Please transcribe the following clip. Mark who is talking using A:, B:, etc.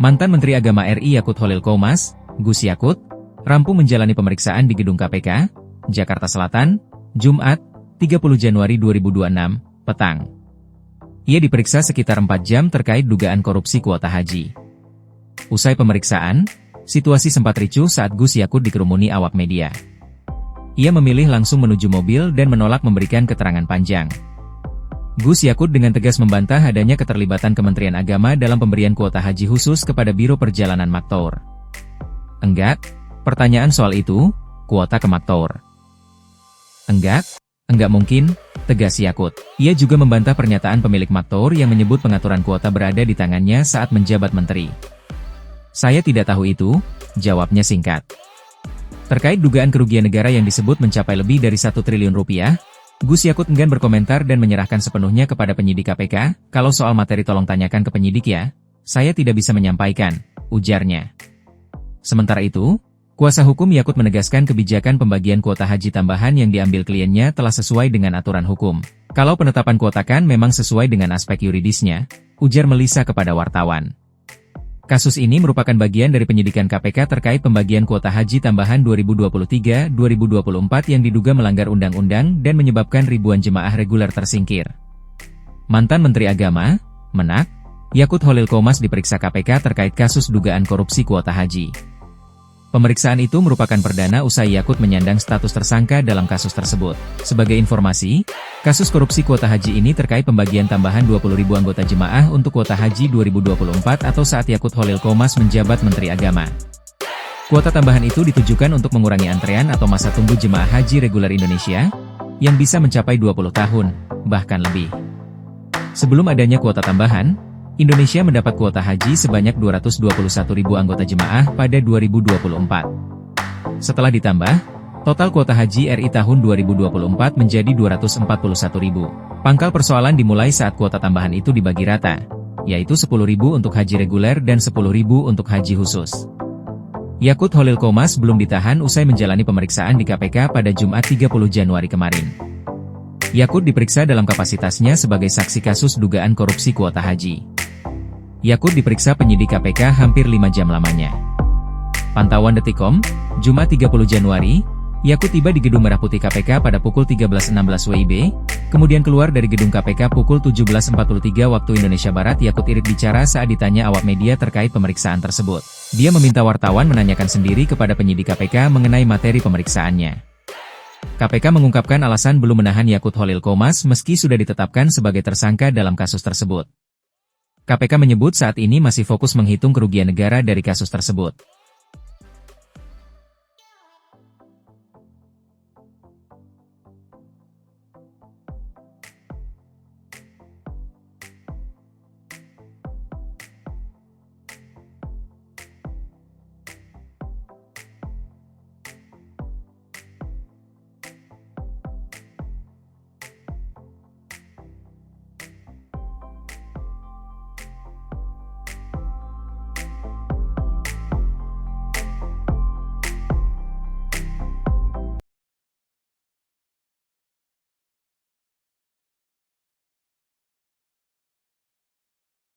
A: Mantan Menteri Agama RI Yakut Holil Qomas, Gus Yakut, rampung menjalani pemeriksaan di Gedung KPK, Jakarta Selatan, Jumat, 30 Januari 2026, petang. Ia diperiksa sekitar 4 jam terkait dugaan korupsi kuota haji. Usai pemeriksaan, situasi sempat ricuh saat Gus Yakut dikerumuni awak media. Ia memilih langsung menuju mobil dan menolak memberikan keterangan panjang. Gus Yakut dengan tegas membantah adanya keterlibatan Kementerian Agama dalam pemberian kuota haji khusus kepada Biro Perjalanan Maktour. Enggak, pertanyaan soal itu, kuota ke Maktour. Enggak mungkin, tegas Yakut. Ia juga membantah pernyataan pemilik Maktour yang menyebut pengaturan kuota berada di tangannya saat menjabat menteri. Saya tidak tahu itu, jawabnya singkat. Terkait dugaan kerugian negara yang disebut mencapai lebih dari 1 triliun rupiah, Gus Yakut enggan berkomentar dan menyerahkan sepenuhnya kepada penyidik KPK, kalau soal materi tolong tanyakan ke penyidik ya, saya tidak bisa menyampaikan, ujarnya. Sementara itu, kuasa hukum Yakut menegaskan kebijakan pembagian kuota haji tambahan yang diambil kliennya telah sesuai dengan aturan hukum. Kalau penetapan kuota kan memang sesuai dengan aspek yuridisnya, ujar Melisa kepada wartawan. Kasus ini merupakan bagian dari penyidikan KPK terkait pembagian kuota haji tambahan 2023-2024 yang diduga melanggar undang-undang dan menyebabkan ribuan jemaah reguler tersingkir. Mantan Menteri Agama, Menak, Yakut Holil Qomas diperiksa KPK terkait kasus dugaan korupsi kuota haji. Pemeriksaan itu merupakan perdana usai Yakut menyandang status tersangka dalam kasus tersebut. Sebagai informasi, kasus korupsi kuota haji ini terkait pembagian tambahan 20.000 anggota jemaah untuk kuota haji 2024 atau saat Yakut Holil Qomas menjabat Menteri Agama. Kuota tambahan itu ditujukan untuk mengurangi antrean atau masa tunggu jemaah haji reguler Indonesia, yang bisa mencapai 20 tahun, bahkan lebih. Sebelum adanya kuota tambahan, Indonesia mendapat kuota haji sebanyak 221.000 anggota jemaah pada 2024. Setelah ditambah, total kuota haji RI tahun 2024 menjadi 241.000. Pangkal persoalan dimulai saat kuota tambahan itu dibagi rata, yaitu 10.000 untuk haji reguler dan 10.000 untuk haji khusus. Yakut Holil Qomas belum ditahan usai menjalani pemeriksaan di KPK pada Jumat 30 Januari kemarin. Yakut diperiksa dalam kapasitasnya sebagai saksi kasus dugaan korupsi kuota haji. Yakut diperiksa penyidik KPK hampir 5 jam lamanya. Pantauan Detikcom, Jumat 30 Januari, Yakut tiba di Gedung Merah Putih KPK pada pukul 13.16 WIB, kemudian keluar dari Gedung KPK pukul 17.43 waktu Indonesia Barat. Yakut irit bicara saat ditanya awak media terkait pemeriksaan tersebut. Dia meminta wartawan menanyakan sendiri kepada penyidik KPK mengenai materi pemeriksaannya. KPK mengungkapkan alasan belum menahan Yakut Holil Qomas meski sudah ditetapkan sebagai tersangka dalam kasus tersebut. KPK menyebut saat ini masih fokus menghitung kerugian negara dari kasus tersebut.